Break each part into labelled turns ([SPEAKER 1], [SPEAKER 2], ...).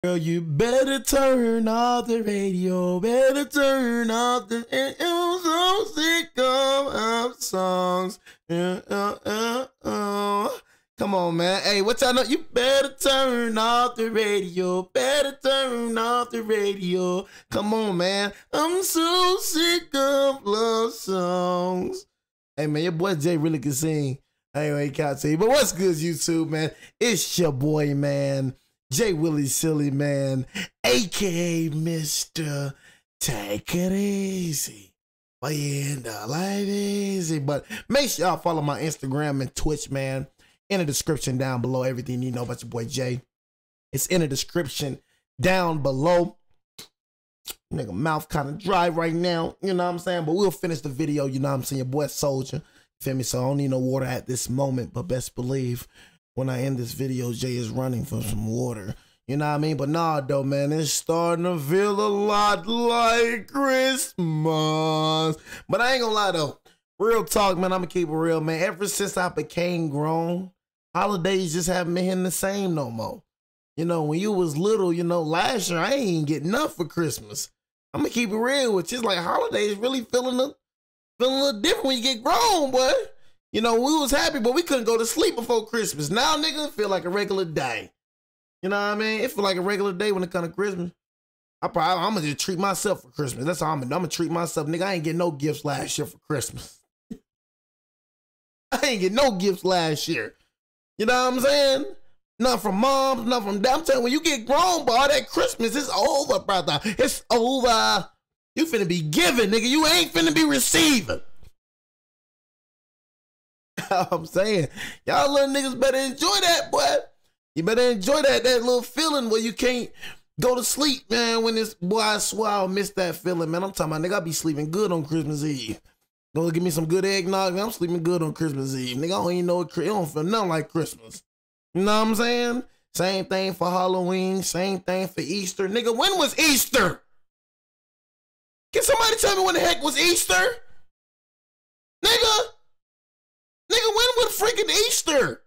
[SPEAKER 1] Girl, you better turn off the radio. Better turn off the. I'm so sick of songs. Come on, man. Hey, what y'all know? You better turn off the radio. Better turn off the radio. Come on, man. I'm so sick of love songs. Hey, man, your boy Jay really can sing. Anyway, can't tell you. But what's good, YouTube, man? It's your boy, man. Jay Willie Silly, man, a.k.a. Mr. Take It Easy. But yeah, life easy. But make sure y'all follow my Instagram and Twitch, man. In the description down below, everything you know about your boy Jay. It's in the description down below. Nigga, mouth kind of dry right now, you know what I'm saying? But we'll finish the video, you know what I'm saying? Your boy Soldier, feel me? So I don't need no water at this moment, but best believe when I end this video, Jay is running for some water. You know what I mean? But nah, though, man, it's starting to feel a lot like Christmas. But I ain't gonna lie, though. Real talk, man, I'm gonna keep it real, man. Ever since I became grown, holidays just haven't been hitting the same no more. You know, when you was little, you know, last year, I ain't get enough for Christmas. I'm gonna keep it real with you. It's like holidays really feeling a little different when you get grown, boy. You know, we was happy, but we couldn't go to sleep before Christmas. Now, nigga, it feel like a regular day. You know what I mean? It feel like a regular day when it comes to Christmas. I'm gonna just treat myself for Christmas. That's how I'm gonna treat myself. Nigga, I ain't get no gifts last year for Christmas. I ain't get no gifts last year. You know what I'm saying? Nothing from moms, nothing from dad. I'm telling you, when you get grown, boy, that Christmas is over, brother. It's over. You finna be giving, nigga. You ain't finna be receiving. I'm saying, y'all little niggas better enjoy that, boy. You better enjoy that little feeling where you can't go to sleep, man. When this, boy, I swear I'll miss that feeling, man. I'm talking about, nigga, I be sleeping good on Christmas Eve. Gonna give me some good eggnog, man. I'm sleeping good on Christmas Eve. Nigga, I don't even know it don't feel nothing like Christmas. You know what I'm saying? Same thing for Halloween, same thing for Easter. Nigga, when was Easter? Can somebody tell me when the heck was Easter? Nigga, when was freaking Easter?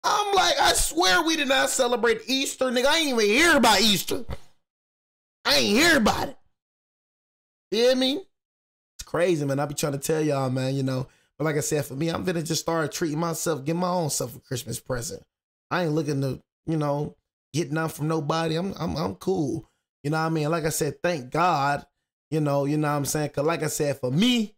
[SPEAKER 1] I'm like, I swear we did not celebrate Easter. Nigga, I ain't even hear about Easter. I ain't hear about it. You hear me? It's crazy, man. I be trying to tell y'all, man, you know. But like I said, for me, I'm gonna just start treating myself, get my own self a Christmas present. I ain't looking to, you know, get nothing from nobody. I'm cool. You know what I mean? Like I said, thank God, you know what I'm saying? Cause like I said, for me,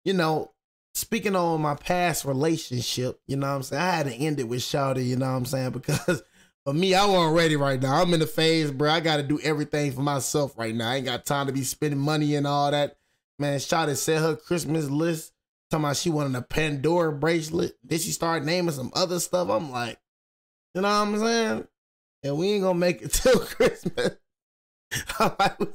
[SPEAKER 1] you know, speaking on my past relationship, you know what I'm saying? I had to end it with Shawty, you know what I'm saying? Because for me, I wasn't ready right now. I'm in the phase, bro. I got to do everything for myself right now. I ain't got time to be spending money and all that. Man, Shawty said her Christmas list, talking about she wanted a Pandora bracelet. Then she started naming some other stuff. I'm like, you know what I'm saying? And we ain't going to make it till Christmas.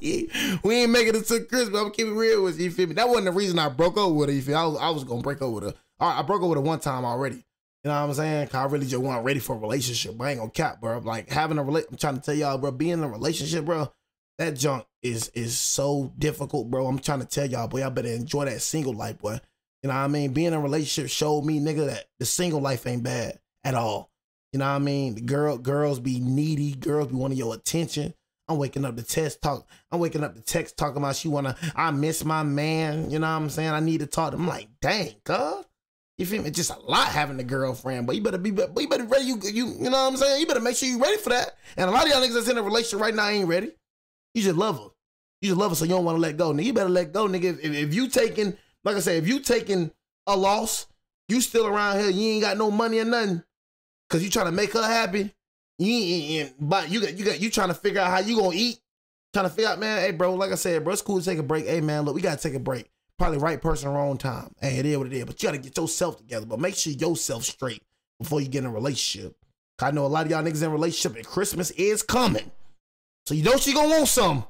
[SPEAKER 1] we ain't making it to Christmas. I'm keeping it real with you, you feel me? That wasn't the reason I broke up with her, you feel me? I was gonna break up with her. I broke up with her one time already. You know what I'm saying? Cause I really just wasn't ready for a relationship. But I ain't gonna cap, bro. Like having a I'm trying to tell y'all, bro, being in a relationship, bro, that junk is so difficult, bro. I'm trying to tell y'all, boy, y'all better enjoy that single life, boy. You know what I mean? Being in a relationship showed me, nigga, that the single life ain't bad at all. You know what I mean? The girls be needy, girls be wanting your attention. I'm waking up to text talking about I miss my man. You know what I'm saying? I need to talk to him. I'm like, dang, cuz. You feel me? It's just a lot having a girlfriend, but you better be ready. You know what I'm saying? You better make sure you ready for that. And a lot of y'all niggas that's in a relationship right now ain't ready. You just love her. You just love her, so you don't want to let go. Nigga, you better let go, nigga. If you taking, like I said, if you taking a loss, you still around here, you ain't got no money or nothing, cause you trying to make her happy. But you trying to figure out how you gonna eat, trying to figure out, man, hey bro, like I said, bro, it's cool to take a break. Hey man, look, we gotta take a break. Probably right person, wrong time. Hey, it is what it is. But you gotta get yourself together. But make sure yourself straight before you get in a relationship. I know a lot of y'all niggas in a relationship and Christmas is coming. So you know she gonna want some.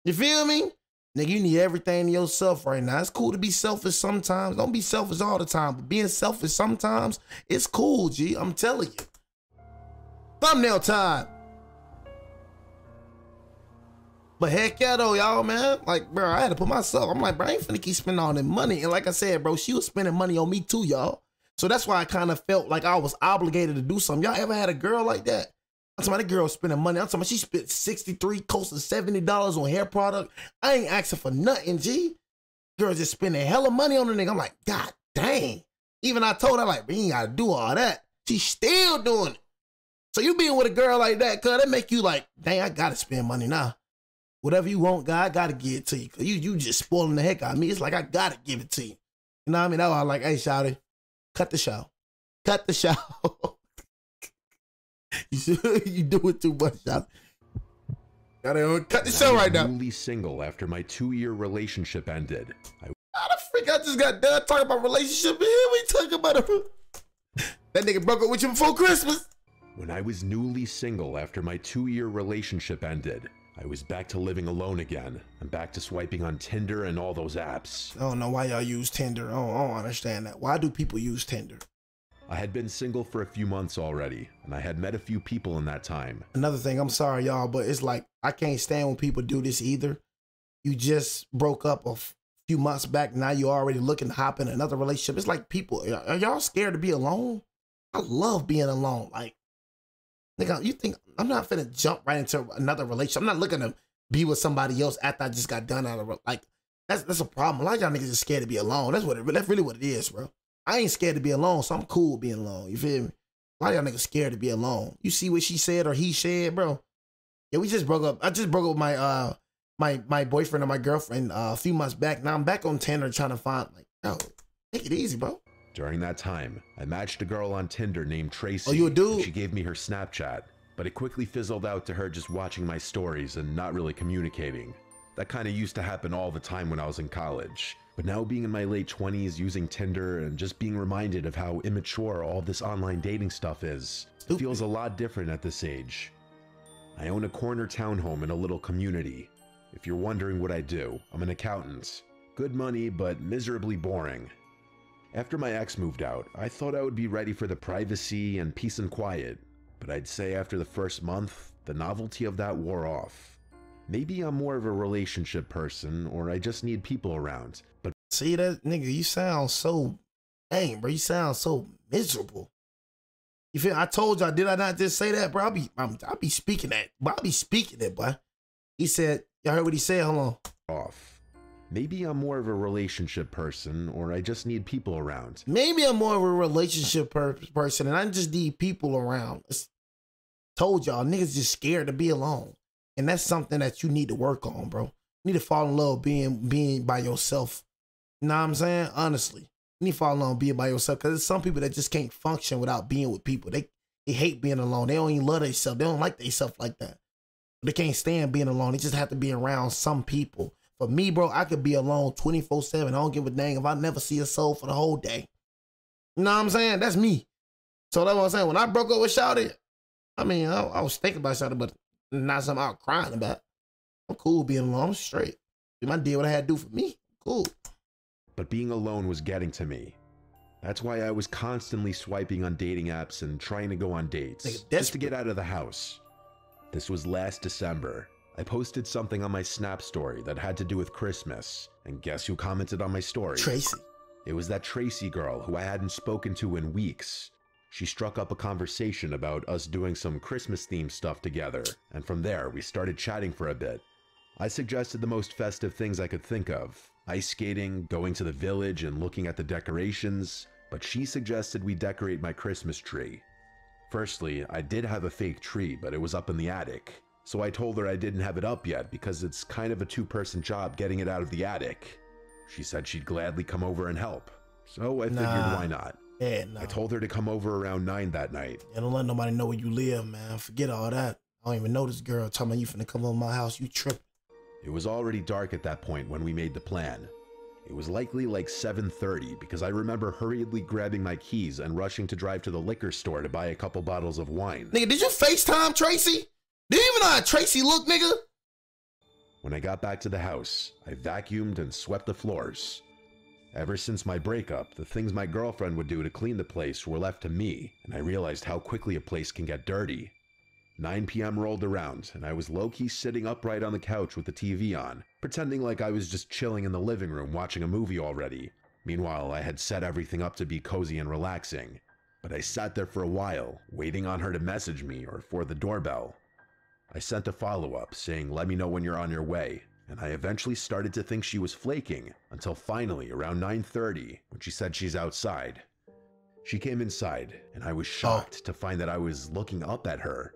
[SPEAKER 1] You feel me? Nigga, you need everything to yourself right now. It's cool to be selfish sometimes. Don't be selfish all the time. But being selfish sometimes, it's cool, G. I'm telling you. Thumbnail time. But heck yeah though, y'all, man. Like, bro, I had to put myself, I'm like, bro, I ain't finna keep spending all that money. And like I said, bro, she was spending money on me too, y'all. So that's why I kind of felt like I was obligated to do something. Y'all ever had a girl like that? I'm talking about the girl spending money. I'm talking about she spent 63, close to $70 on hair product. I ain't asking for nothing, G. Girl just spending hella money on the nigga. I'm like, God dang. Even I told her, like, we ain't gotta do all that. She's still doing it. So you being with a girl like that, cuz that make you like, dang, I gotta spend money now. Whatever you want, God, I gotta give it to you. Cause you just spoiling the heck out of me. It's like, I gotta give it to you. You know what I mean? That's why I'm like, hey, shawty, cut the show. Cut the show. You do it too much, shawty. Gotta cut the show right now.
[SPEAKER 2] Newly single after my 2-year relationship ended.
[SPEAKER 1] How the freak I just got done talking about relationship and here we talking about a... That nigga broke up with you before Christmas.
[SPEAKER 2] When I was newly single after my 2-year relationship ended, I was back to living alone again and back to swiping on Tinder and all those apps.
[SPEAKER 1] I don't know why y'all use Tinder. I don't understand that. Why do people use Tinder?
[SPEAKER 2] I had been single for a few months already, and I had met a few people in that time.
[SPEAKER 1] Another thing, I'm sorry, y'all, but it's like, I can't stand when people do this either. You just broke up a few months back. Now you're already looking to hop in another relationship. It's like, people, are y'all scared to be alone? I love being alone. Like, nigga, you think I'm not finna jump right into another relationship? I'm not looking to be with somebody else after I just got done out of, like, that's a problem. A lot of y'all niggas is scared to be alone. That's really what it is, bro. I ain't scared to be alone, so I'm cool being alone. You feel me? A lot of y'all niggas scared to be alone. You see what she said or he said, bro? Yeah, we just broke up. I just broke up with my my boyfriend or my girlfriend a few months back. Now I'm back on Tinder trying to find, like, yo, take it easy, bro.
[SPEAKER 2] During that time, I matched a girl on Tinder named Tracy.
[SPEAKER 1] Oh, you a dude?
[SPEAKER 2] She gave me her Snapchat, but it quickly fizzled out to her just watching my stories and not really communicating. That kind of used to happen all the time when I was in college. But now being in my late 20s, using Tinder, and just being reminded of how immature all this online dating stuff is, it feels a lot different at this age. I own a corner townhome in a little community. If you're wondering what I do, I'm an accountant. Good money, but miserably boring. After my ex moved out, I thought I would be ready for the privacy and peace and quiet, but I'd say after the first month, the novelty of that wore off. Maybe I'm more of a relationship person, or I just need people around, but...
[SPEAKER 1] See that, nigga, you sound so... Dang, bro, you sound so miserable. You feel, I told y'all, did I not just say that, bro? I'll be speaking that, but I'll be speaking it, boy. He said, y'all heard what he said? Hold on.
[SPEAKER 2] Off. Maybe I'm more of a relationship person, or I just need people around.
[SPEAKER 1] Maybe I'm more of a relationship person, and I just need people around. Told y'all, niggas just scared to be alone. And that's something that you need to work on, bro. You need to fall in love being by yourself. You know what I'm saying? Honestly. You need to fall in love being by yourself, because there's some people that just can't function without being with people. They hate being alone. They don't even love themselves. They don't like themselves like that. They can't stand being alone. They just have to be around some people. For me, bro, I could be alone 24/7. I don't give a dang if I never see a soul for the whole day. You know what I'm saying? That's me. So that's what I'm saying. When I broke up with Shawty, I mean, I was thinking about Shawty, but not something I was crying about. I'm cool being alone. I'm straight. I did what I had to do for me. Cool.
[SPEAKER 2] But being alone was getting to me. That's why I was constantly swiping on dating apps and trying to go on dates, just to get out of the house. This was last December. I posted something on my Snap story that had to do with Christmas, and guess who commented on my story?
[SPEAKER 1] Tracy.
[SPEAKER 2] It was that Tracy girl who I hadn't spoken to in weeks. She struck up a conversation about us doing some Christmas-themed stuff together, and from there we started chatting for a bit. I suggested the most festive things I could think of: ice skating, going to the village, and looking at the decorations, but she suggested we decorate my Christmas tree. Firstly, I did have a fake tree, but it was up in the attic. So I told her I didn't have it up yet because it's kind of a two-person job getting it out of the attic. She said she'd gladly come over and help. So I figured, why not?
[SPEAKER 1] Yeah, no.
[SPEAKER 2] I told her to come over around 9 that night.
[SPEAKER 1] Yeah, don't let nobody know where you live, man. Forget all that. I don't even know this girl talking about you finna come over my house. You tripping.
[SPEAKER 2] It was already dark at that point when we made the plan. It was likely like 7:30 because I remember hurriedly grabbing my keys and rushing to drive to the liquor store to buy a couple bottles of wine.
[SPEAKER 1] Nigga, did you FaceTime Tracy? Do you even know how Tracy look, nigga?
[SPEAKER 2] When I got back to the house, I vacuumed and swept the floors. Ever since my breakup, the things my girlfriend would do to clean the place were left to me, and I realized how quickly a place can get dirty. 9 p.m. rolled around, and I was low-key sitting upright on the couch with the TV on, pretending like I was just chilling in the living room watching a movie already. Meanwhile, I had set everything up to be cozy and relaxing. but I sat there for a while, waiting on her to message me or for the doorbell. I sent a follow-up saying, "Let me know when you're on your way," and I eventually started to think she was flaking until finally around 9:30 when she said she's outside. She came inside, and I was shocked to find that I was looking up at her.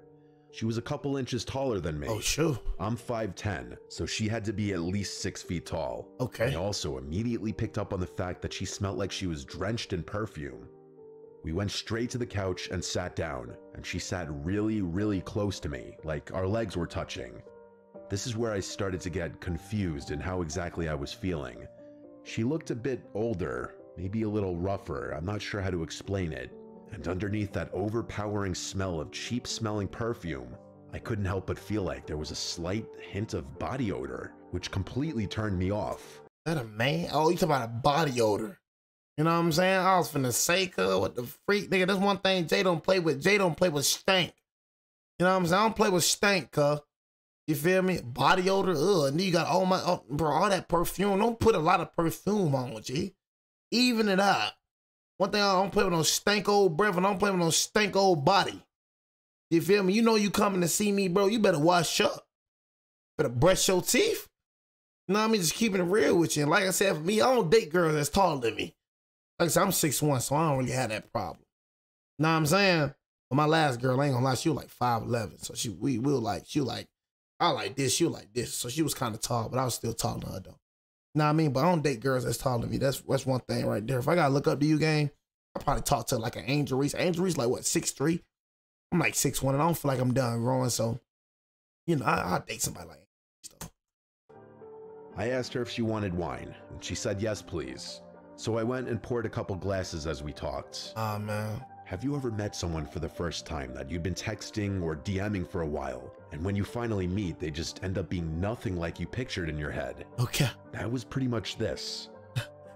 [SPEAKER 2] She was a couple inches taller than me.
[SPEAKER 1] Oh, sure.
[SPEAKER 2] I'm 5'10", so she had to be at least 6 feet tall.
[SPEAKER 1] Okay.
[SPEAKER 2] I also immediately picked up on the fact that she smelled like she was drenched in perfume. We went straight to the couch and sat down, and she sat really, really close to me, like our legs were touching. This is where I started to get confused in how exactly I was feeling. She looked a bit older, maybe a little rougher, I'm not sure how to explain it. And underneath that overpowering smell of cheap-smelling perfume, I couldn't help but feel like there was a slight hint of body odor, which completely turned me off.
[SPEAKER 1] That a man? Oh, you talking about a body odor. You know what I'm saying? I was finna say, cuz, what the freak? Nigga, that's one thing Jay don't play with. Jay don't play with stank. You know what I'm saying? I don't play with stank, cuz. You feel me? Body odor, and then you got all that perfume. Don't put a lot of perfume on, G. Even it out. One thing, I don't play with no stank old breath, and I don't play with no stank old body. You feel me? You know you coming to see me, bro. You better wash up. Better brush your teeth. You know what I mean? Just keeping it real with you. And like I said, for me, I don't date girls that's taller than me. Like I said, I'm 6'1", so I don't really have that problem. You know what I'm saying? But my last girl, I ain't gonna lie, she was like 5'11". So she was like, I like this, she was like this. So she was kind of tall, but I was still taller than her though. You know what I mean? But I don't date girls that's taller than me. That's one thing right there. If I gotta look up to you, gang, I probably talk to like an Angel Reese. Angel Reese like what, 6'3"? I'm like 6'1", and I don't feel like I'm done growing. So, you know, I'll date somebody like Angel Reese though.
[SPEAKER 2] I asked her if she wanted wine, and she said yes, please. So I went and poured a couple glasses as we talked.
[SPEAKER 1] Ah, man.
[SPEAKER 2] Have you ever met someone for the first time that you'd been texting or DMing for a while, and when you finally meet, they just end up being nothing like you pictured in your head?
[SPEAKER 1] Okay.
[SPEAKER 2] That was pretty much this.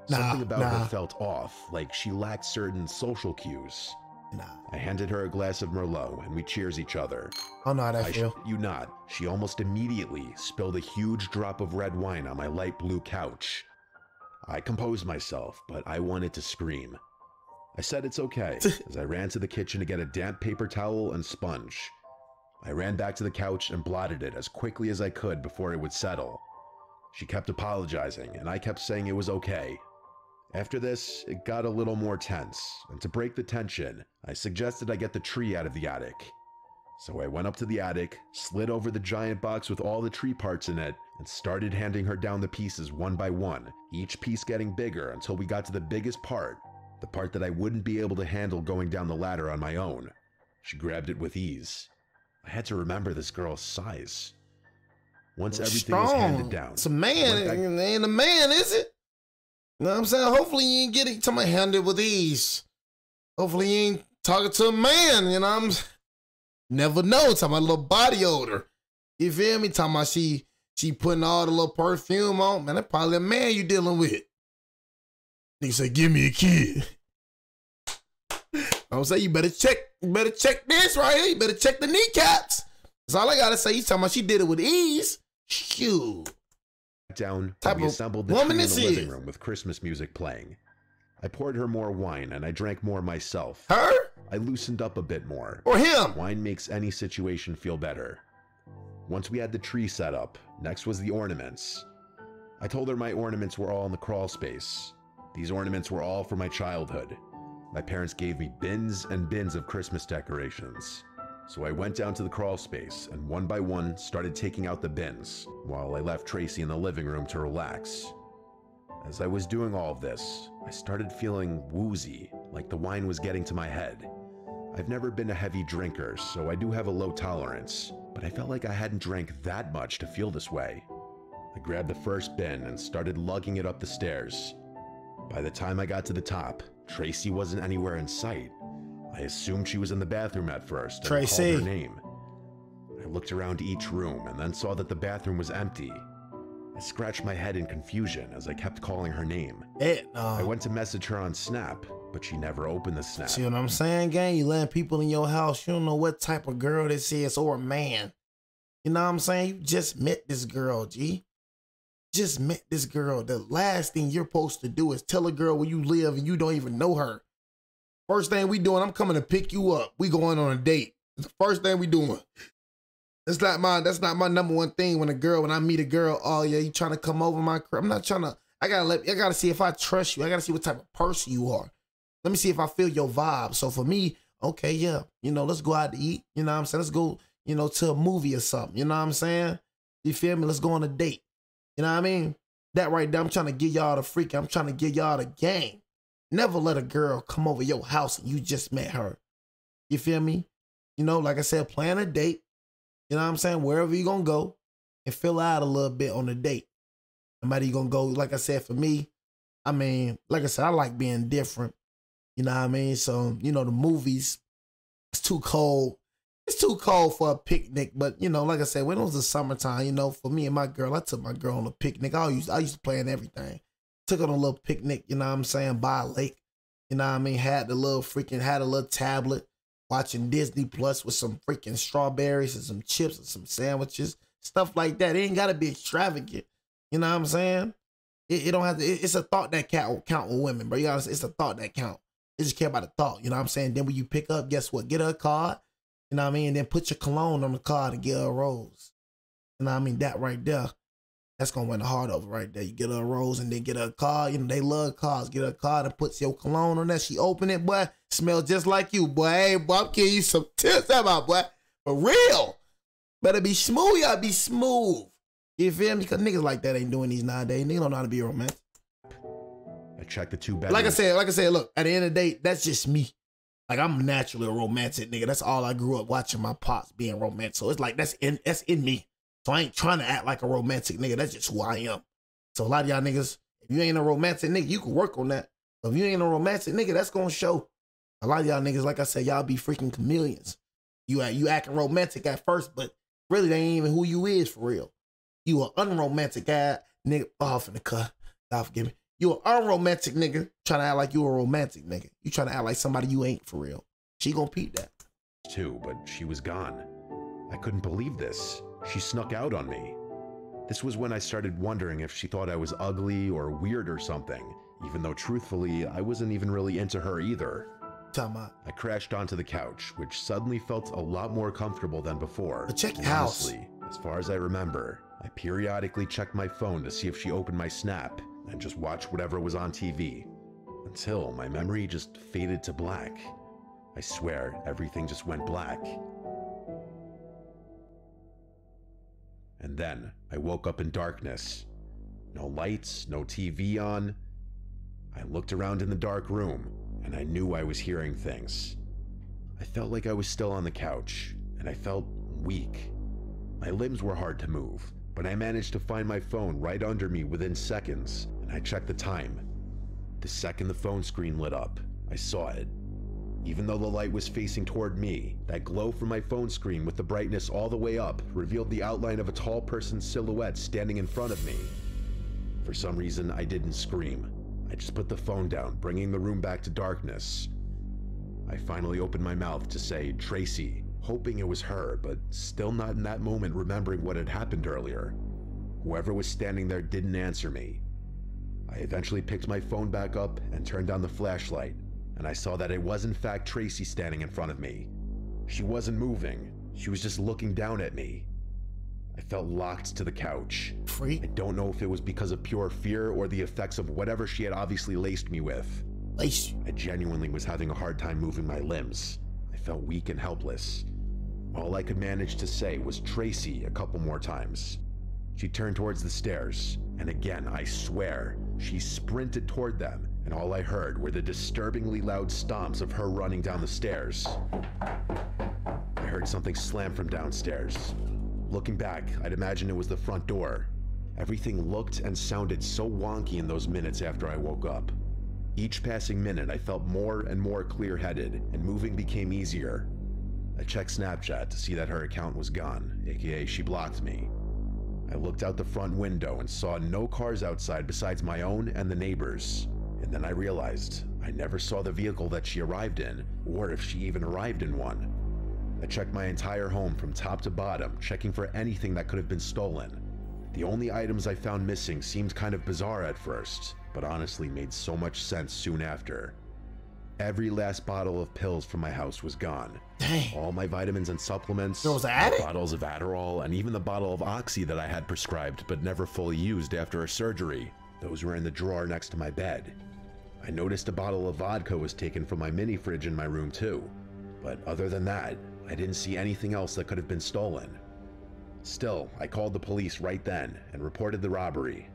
[SPEAKER 2] Something about her felt off, like she lacked certain social cues. I handed her a glass of Merlot, and we cheers each other.
[SPEAKER 1] I know how that feel.
[SPEAKER 2] You not. She almost immediately spilled a huge drop of red wine on my light blue couch. I composed myself, but I wanted to scream. I said it's okay, as I ran to the kitchen to get a damp paper towel and sponge. I ran back to the couch and blotted it as quickly as I could before it would settle. She kept apologizing, and I kept saying it was okay. After this, it got a little more tense, and to break the tension, I suggested I get the tree out of the attic. So I went up to the attic, slid over the giant box with all the tree parts in it, and started handing her down the pieces one by one, each piece getting bigger until we got to the biggest part, the part that I wouldn't be able to handle going down the ladder on my own. She grabbed it with ease. I had to remember this girl's size. Once everything was handed down.
[SPEAKER 1] It's a man. It ain't a man, is it? You know what I'm saying? Hopefully you ain't getting to my handed with ease. Hopefully you ain't talking to a man, you know what I'm saying? Never know. Talking about a little body odor. You feel me? Talking about she putting all the little perfume on. Man, that's probably a man you dealing with. Nigga say, give me a kid. I'm saying you better check this right here. You better check the kneecaps. That's all I gotta say. You talking about she did it with ease. Shoot.
[SPEAKER 2] Down, we assembled the tree in the living room with Christmas music playing. I poured her more wine and I drank more myself.
[SPEAKER 1] Her?
[SPEAKER 2] I loosened up a bit more.
[SPEAKER 1] Or him?
[SPEAKER 2] Wine makes any situation feel better. Once we had the tree set up, next was the ornaments. I told her my ornaments were all in the crawl space. These ornaments were all from my childhood. My parents gave me bins and bins of Christmas decorations. So I went down to the crawl space and one by one started taking out the bins, while I left Tracy in the living room to relax. As I was doing all of this, I started feeling woozy, like the wine was getting to my head. I've never been a heavy drinker, so I do have a low tolerance, but I felt like I hadn't drank that much to feel this way. I grabbed the first bin and started lugging it up the stairs. By the time I got to the top, Tracy wasn't anywhere in sight. I assumed she was in the bathroom at first and
[SPEAKER 1] Tracy.
[SPEAKER 2] called her name. I looked around each room and then saw that the bathroom was empty. I scratched my head in confusion as I kept calling her name. I went to message her on Snap, but she never opened the Snap.
[SPEAKER 1] See what I'm saying, gang? You letting people in your house, you don't know what type of girl this is or a man. You know what I'm saying? You just met this girl, G. Just met this girl. The last thing you're supposed to do is tell a girl where you live and you don't even know her. First thing we doing, I'm coming to pick you up. We going on a date. It's the first thing we doing. That's not my number one thing when I meet a girl, oh yeah, you trying to come over my crib. I'm not trying to, I gotta see if I trust you. I gotta see what type of person you are. Let me see if I feel your vibe. So for me, okay, yeah, let's go out to eat. You know what I'm saying? Let's go, to a movie or something. You know what I'm saying? You feel me? Let's go on a date. You know what I mean? That right there, I'm trying to give y'all the freak. I'm trying to give y'all the game. Never let a girl come over your house and you just met her. You feel me? Like I said, plan a date. You know what I'm saying? Wherever you gonna go and fill out a little bit on the date. Somebody you gonna go, like I said, for me, I mean, like I said, I like being different. You know what I mean? So, the movies, it's too cold. It's too cold for a picnic. But, like I said, when it was the summertime, for me and my girl, I took my girl on a picnic. I used to plan everything. Took her on a little picnic, you know what I'm saying, by a lake. You know what I mean? Had a little tablet, watching Disney Plus with some freaking strawberries and some chips and some sandwiches, stuff like that. It ain't gotta be extravagant. You know what I'm saying? It don't have to. It's a thought that count with women, bro. It's a thought that count. They just care about the thought. You know what I'm saying? Then when you pick up, guess what? Get her a card. You know what I mean? And then put your cologne on the card and get her a rose. You know what I mean? That right there, that's gonna win the heart over right there. You get her a rose and then get her a card. They love cards. Get her a card and puts your cologne on that. She open it, boy. Smells just like you, boy. Hey, boy, I'm giving you some tips about, boy. For real. Better be smooth, y'all be smooth. You feel me? Because niggas like that ain't doing these nowadays. Niggas don't know how to be romantic.
[SPEAKER 2] I checked the 2 bedrooms.
[SPEAKER 1] Like I said, look, at the end of the day, that's just me. Like, I'm naturally a romantic nigga. That's all I grew up watching my pops being romantic. So it's like, that's in me. So I ain't trying to act like a romantic nigga. That's just who I am. So a lot of y'all niggas, if you ain't a romantic nigga, you can work on that. But if you ain't a romantic nigga, that's gonna show. A lot of y'all niggas, like I said, y'all be freaking chameleons. You acting romantic at first, but really they ain't even who you is for real. You an unromantic guy, nigga. Off in the cut. God forgive me. You an unromantic nigga trying to act like you a romantic nigga. You trying to act like somebody you ain't for real. She gonna peep that.
[SPEAKER 2] Too, but she was gone. I couldn't believe this. She snuck out on me. This was when I started wondering if she thought I was ugly or weird or something, even though truthfully, I wasn't even really into her either. I crashed onto the couch, which suddenly felt a lot more comfortable than before.
[SPEAKER 1] But check your house.
[SPEAKER 2] Honestly, as far as I remember, I periodically checked my phone to see if she opened my Snap and just watched whatever was on TV, until my memory just faded to black. I swear, everything just went black. And then I woke up in darkness. No lights, no TV on. I looked around in the dark room, and I knew I was hearing things. I felt like I was still on the couch, and I felt weak. My limbs were hard to move, but I managed to find my phone right under me within seconds, and I checked the time. The second the phone screen lit up, I saw it. Even though the light was facing toward me, that glow from my phone screen with the brightness all the way up revealed the outline of a tall person's silhouette standing in front of me. For some reason, I didn't scream. I just put the phone down, bringing the room back to darkness. I finally opened my mouth to say, "Tracy," hoping it was her, but still not in that moment remembering what had happened earlier. Whoever was standing there didn't answer me. I eventually picked my phone back up and turned on the flashlight, and I saw that it was in fact Tracy standing in front of me. She wasn't moving. She was just looking down at me. I felt locked to the couch.
[SPEAKER 1] Freak.
[SPEAKER 2] I don't know if it was because of pure fear or the effects of whatever she had obviously laced me with. I genuinely was having a hard time moving my limbs. I felt weak and helpless. All I could manage to say was "Tracy" a couple more times. She turned towards the stairs, and again, I swear, she sprinted toward them, and all I heard were the disturbingly loud stomps of her running down the stairs. I heard something slam from downstairs. Looking back, I'd imagine it was the front door. Everything looked and sounded so wonky in those minutes after I woke up. Each passing minute, I felt more and more clear-headed, and moving became easier. I checked Snapchat to see that her account was gone, aka she blocked me. I looked out the front window and saw no cars outside besides my own and the neighbors. And then I realized I never saw the vehicle that she arrived in, or if she even arrived in one. I checked my entire home from top to bottom, checking for anything that could have been stolen. The only items I found missing seemed kind of bizarre at first, but honestly made so much sense soon after. Every last bottle of pills from my house was gone.
[SPEAKER 1] Dang.
[SPEAKER 2] All my vitamins and supplements,
[SPEAKER 1] There was an addict?
[SPEAKER 2] bottles of Adderall, and even the bottle of Oxy that I had prescribed but never fully used after a surgery. Those were in the drawer next to my bed. I noticed a bottle of vodka was taken from my mini fridge in my room too. But other than that, I didn't see anything else that could have been stolen. Still, I called the police right then and reported the robbery.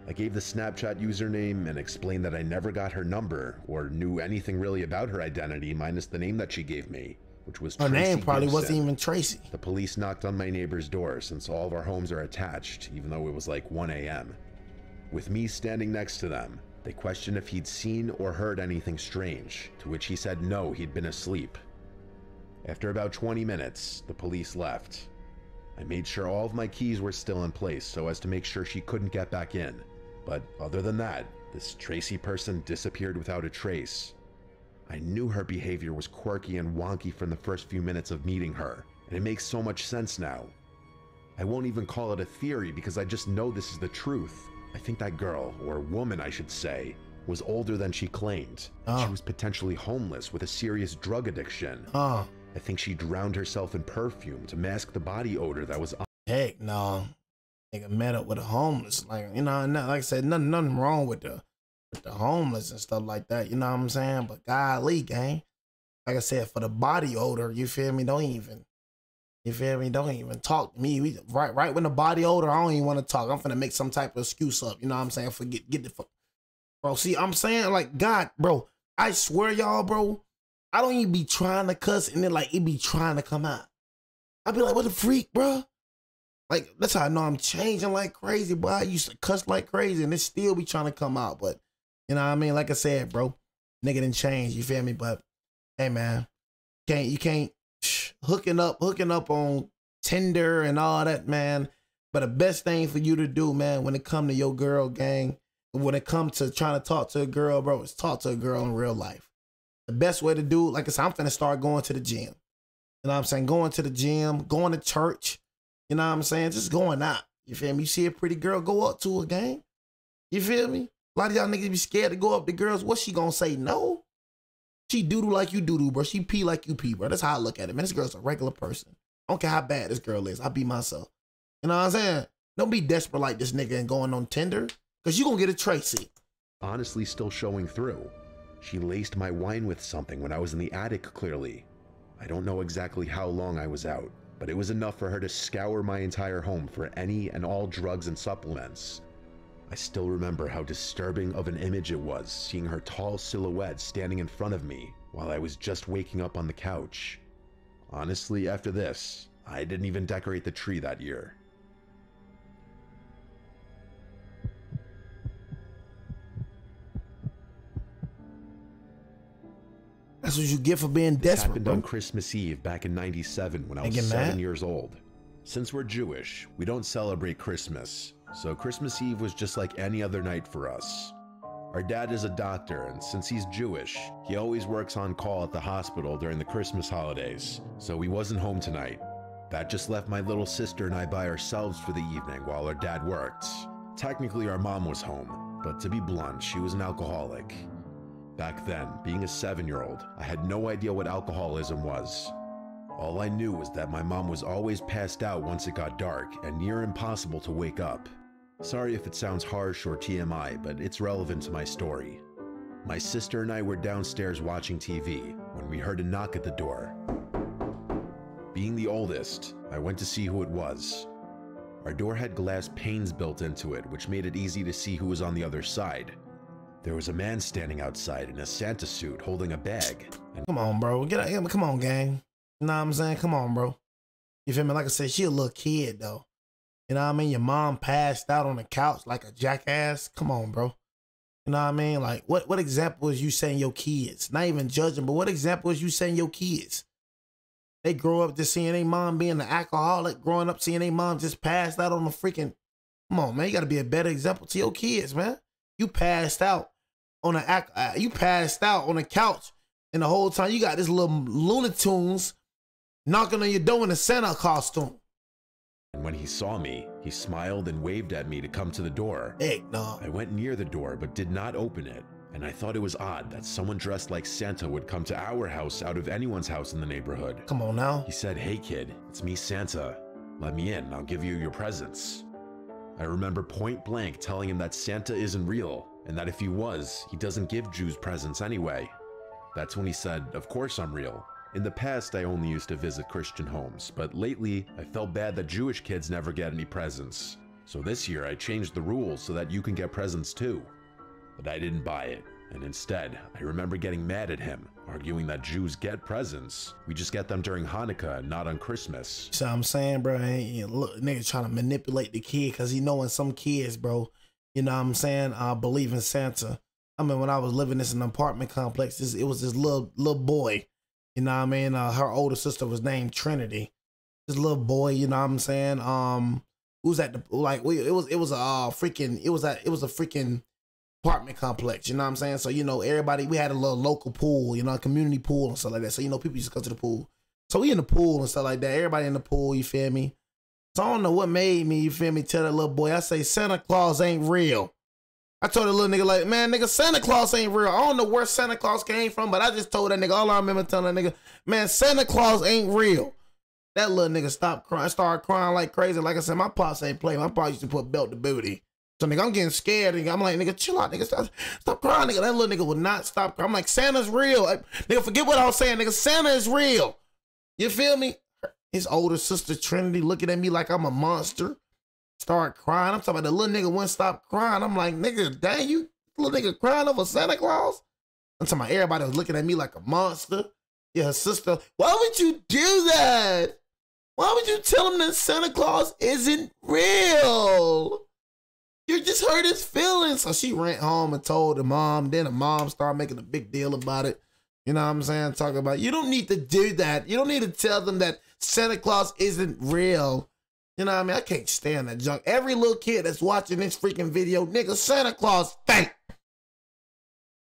[SPEAKER 2] I gave the Snapchat username and explained that I never got her number or knew anything really about her identity minus the name that she gave me, which was
[SPEAKER 1] Her
[SPEAKER 2] Tracy
[SPEAKER 1] name probably
[SPEAKER 2] Gibson.
[SPEAKER 1] wasn't even Tracy.
[SPEAKER 2] The police knocked on my neighbor's door since all of our homes are attached, even though it was like 1 a.m. With me standing next to them, they questioned if he'd seen or heard anything strange, to which he said no, he'd been asleep. After about 20 minutes, the police left. I made sure all of my keys were still in place so as to make sure she couldn't get back in. But other than that, this Tracy person disappeared without a trace. I knew her behavior was quirky and wonky from the first few minutes of meeting her, and it makes so much sense now. I won't even call it a theory because I just know this is the truth. I think that girl, or woman I should say, was older than she claimed. And she was potentially homeless with a serious drug addiction. I think she drowned herself in perfume to mask the body odor that was on.
[SPEAKER 1] Heck no. Nigga met up with a homeless. Like, you know, like I said, nothing wrong with the homeless and stuff like that. You know what I'm saying? But golly, gang. Like I said, for the body odor, you feel me? Don't even talk to me. Right when the body odor, I don't even want to talk. I'm finna make some type of excuse up. You know what I'm saying? Get the fuck. Bro, see, I'm saying, like, God, bro, I swear, y'all, bro, I don't even be trying to cuss and then, like, it be trying to come out. I be like, what the freak, bro? Like, that's how I know I'm changing like crazy, boy. I used to cuss like crazy and it still be trying to come out. But, you know what I mean? Like I said, bro, nigga didn't change, you feel me? But, hey, man, you can't hooking up on Tinder and all that, man. But the best thing for you to do, man, when it come to your girl, gang, when it comes to trying to talk to a girl, bro, is talk to a girl in real life. The best way to do, like I said, I'm finna start going to the gym. You know what I'm saying? Going to the gym, going to church. You know what I'm saying? Just going out. You feel me? You see a pretty girl, go up to her, gang. You feel me? A lot of y'all niggas be scared to go up to girls. What's she gonna say? No. She doodle like you doodle, bro. She pee like you pee, bro. That's how I look at it, man. This girl's a regular person. I don't care how bad this girl is. I be myself. You know what I'm saying? Don't be desperate like this nigga and going on Tinder, because you gonna get a Tracy.
[SPEAKER 2] Honestly still showing through. She laced my wine with something when I was in the attic, clearly. I don't know exactly how long I was out, but it was enough for her to scour my entire home for any and all drugs and supplements. I still remember how disturbing of an image it was seeing her tall silhouette standing in front of me while I was just waking up on the couch. Honestly, after this, I didn't even decorate the tree that year.
[SPEAKER 1] That's what you get for being
[SPEAKER 2] This
[SPEAKER 1] desperate,
[SPEAKER 2] happened
[SPEAKER 1] bro.
[SPEAKER 2] on Christmas Eve back in '97 when I
[SPEAKER 1] Ain't
[SPEAKER 2] was
[SPEAKER 1] get
[SPEAKER 2] 7
[SPEAKER 1] mad?
[SPEAKER 2] years old. Since we're Jewish, we don't celebrate Christmas, so Christmas Eve was just like any other night for us. Our dad is a doctor, and since he's Jewish, he always works on call at the hospital during the Christmas holidays, so he wasn't home tonight. That just left my little sister and I by ourselves for the evening while our dad worked. Technically, our mom was home, but to be blunt, she was an alcoholic. Back then, being a 7-year-old, I had no idea what alcoholism was. All I knew was that my mom was always passed out once it got dark and near impossible to wake up. Sorry if it sounds harsh or TMI, but it's relevant to my story. My sister and I were downstairs watching TV when we heard a knock at the door. Being the oldest, I went to see who it was. Our door had glass panes built into it, which made it easy to see who was on the other side. There was a man standing outside in a Santa suit holding a bag.
[SPEAKER 1] Come on, bro. Get out. Come on, gang. You know what I'm saying? Come on, bro. You feel me? Like I said, she a little kid, though. You know what I mean? Your mom passed out on the couch like a jackass. Come on, bro. You know what I mean? Like, what example is you saying your kids? Not even judging, but what example is you saying your kids? They grow up just seeing their mom being an alcoholic, growing up seeing their mom just passed out on the freaking... Come on, man. You got to be a better example to your kids, man. You passed out on you passed out on the couch, and the whole time you got this little Looney Tunes knocking on your door in a Santa costume.
[SPEAKER 2] And when he saw me, he smiled and waved at me to come to the door.
[SPEAKER 1] Heck no.
[SPEAKER 2] I went near the door but did not open it, and I thought it was odd that someone dressed like Santa would come to our house out of anyone's house in the neighborhood.
[SPEAKER 1] Come on now.
[SPEAKER 2] He said, "Hey kid, it's me, Santa. Let me in, I'll give you your presents." I remember point blank telling him that Santa isn't real, and that if he was, he doesn't give Jews presents anyway. That's when he said, "Of course I'm real." In the past, I only used to visit Christian homes, but lately, I felt bad that Jewish kids never get any presents. So this year, I changed the rules so that you can get presents too. But I didn't buy it, and instead, I remember getting mad at him, arguing that Jews get presents. We just get them during Hanukkah, not on Christmas.
[SPEAKER 1] So I'm saying, bro, look, nigga trying to manipulate the kid because he knowing some kids, bro, you know what I'm saying, believe in Santa. I mean, when I was living in an apartment complex, it was this little boy, you know what I mean? Her older sister was named Trinity. This little boy, you know what I'm saying? Who was at the, like, it was a freaking apartment complex, you know what I'm saying? So, you know, everybody, we had a little local pool, you know, a community pool and stuff like that. So, you know, people used to go to the pool. So we in the pool and stuff like that. Everybody in the pool, you feel me? So I don't know what made me, you feel me, tell that little boy, I say, Santa Claus ain't real. I told the little nigga, like, man, nigga, Santa Claus ain't real. I don't know where Santa Claus came from, but I just told that nigga, all I remember telling that nigga, man, Santa Claus ain't real. That little nigga stopped crying, started crying like crazy. Like I said, my pops ain't play. My pops used to put belt to booty. So, nigga, I'm getting scared. Nigga. I'm like, nigga, chill out, nigga. Stop crying, nigga. That little nigga would not stop crying. I'm like, Santa's real. Nigga, forget what I was saying, nigga. Santa is real. You feel me? His older sister, Trinity, looking at me like I'm a monster. Start crying. I'm talking about the little nigga wouldn't stop crying. I'm like, nigga, dang, you little nigga crying over Santa Claus? I'm talking about everybody was looking at me like a monster. Yeah, her sister, why would you do that? Why would you tell him that Santa Claus isn't real? You just hurt his feelings. So she ran home and told the mom. Then the mom started making a big deal about it. You know what I'm saying? Talking about, you don't need to do that. You don't need to tell them that Santa Claus isn't real. You know what I mean? I can't stand that junk. Every little kid that's watching this freaking video, nigga, Santa Claus fake.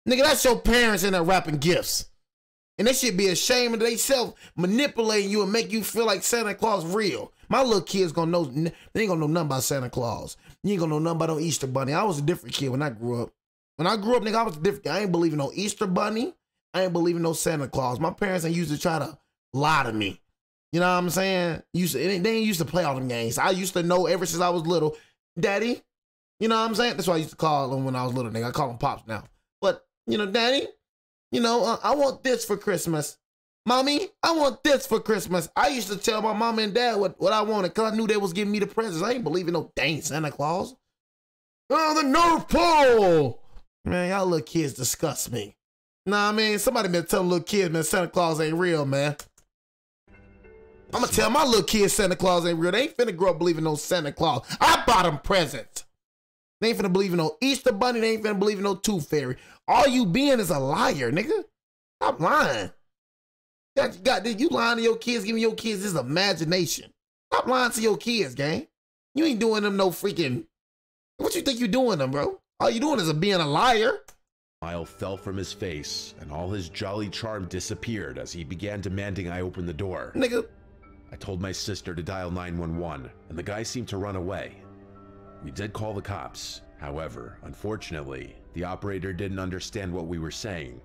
[SPEAKER 1] Nigga, that's your parents in there wrapping gifts. And they should be ashamed of themselves manipulating you and make you feel like Santa Claus real. My little kids gonna know, they ain't gonna know nothing about Santa Claus. You ain't gonna know nothing about no Easter Bunny. I was a different kid when I grew up. When I grew up, nigga, I was a different kid. I ain't believing no Easter Bunny. I ain't believing no Santa Claus. My parents ain't used to try to lie to me. You know what I'm saying? They ain't used to play all them games. I used to know ever since I was little, Daddy, you know what I'm saying? That's what I used to call him when I was little, nigga. I call him Pops now. But, you know, Daddy, you know, I want this for Christmas. Mommy, I want this for Christmas. I used to tell my mom and dad what I wanted because I knew they was giving me the presents. I ain't believing no dang Santa Claus. Oh, the North Pole. Man, y'all little kids disgust me. Nah, I mean, somebody been telling little kids, man, Santa Claus ain't real, man. I'm gonna tell my little kids Santa Claus ain't real. They ain't finna grow up believing no Santa Claus. I bought them presents. They ain't finna believe in no Easter Bunny. They ain't finna believe in no Tooth Fairy. All you being is a liar, nigga. Stop lying. You lying to your kids, giving your kids this imagination. Stop lying to your kids, gang. You ain't doing them no freaking... What you think you doing them, bro? All you doing is being a liar.
[SPEAKER 2] Smile fell from his face, and all his jolly charm disappeared as he began demanding I open the door.
[SPEAKER 1] Nigga.
[SPEAKER 2] I told my sister to dial 911, and the guy seemed to run away. We did call the cops. However, unfortunately, the operator didn't understand what we were saying.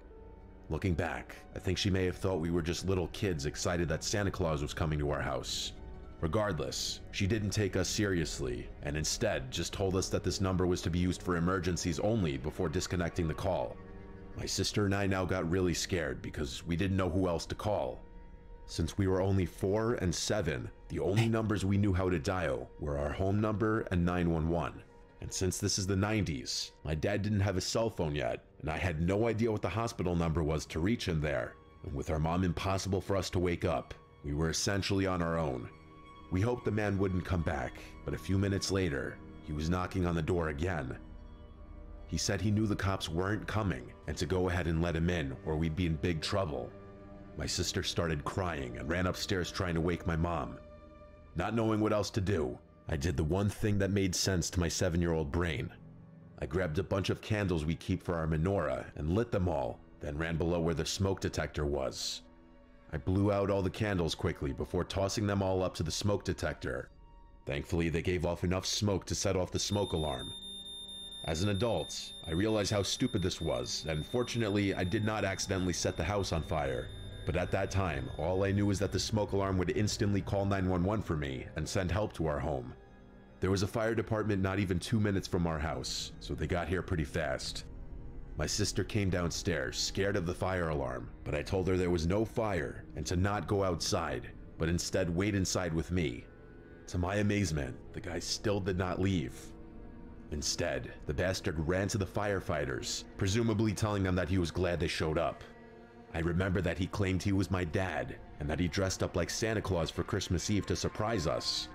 [SPEAKER 2] Looking back, I think she may have thought we were just little kids excited that Santa Claus was coming to our house. Regardless, she didn't take us seriously, and instead just told us that this number was to be used for emergencies only before disconnecting the call. My sister and I now got really scared because we didn't know who else to call. Since we were only 4 and 7, the only numbers we knew how to dial were our home number and 911. And since this is the 90s, my dad didn't have a cell phone yet, and I had no idea what the hospital number was to reach him there. And with our mom impossible for us to wake up, we were essentially on our own. We hoped the man wouldn't come back, but a few minutes later, he was knocking on the door again. He said he knew the cops weren't coming, and to go ahead and let him in, or we'd be in big trouble. My sister started crying and ran upstairs trying to wake my mom. Not knowing what else to do, I did the one thing that made sense to my 7-year-old brain. I grabbed a bunch of candles we keep for our menorah and lit them all, then ran below where the smoke detector was. I blew out all the candles quickly before tossing them all up to the smoke detector. Thankfully, they gave off enough smoke to set off the smoke alarm. As an adult, I realized how stupid this was, and fortunately, I did not accidentally set the house on fire. But at that time, all I knew was that the smoke alarm would instantly call 911 for me and send help to our home. There was a fire department not even 2 minutes from our house, so they got here pretty fast. My sister came downstairs, scared of the fire alarm, but I told her there was no fire and to not go outside, but instead wait inside with me. To my amazement, the guy still did not leave. Instead, the bastard ran to the firefighters, presumably telling them that he was glad they showed up. I remember that he claimed he was my dad, and that he dressed up like Santa Claus for Christmas Eve to surprise us.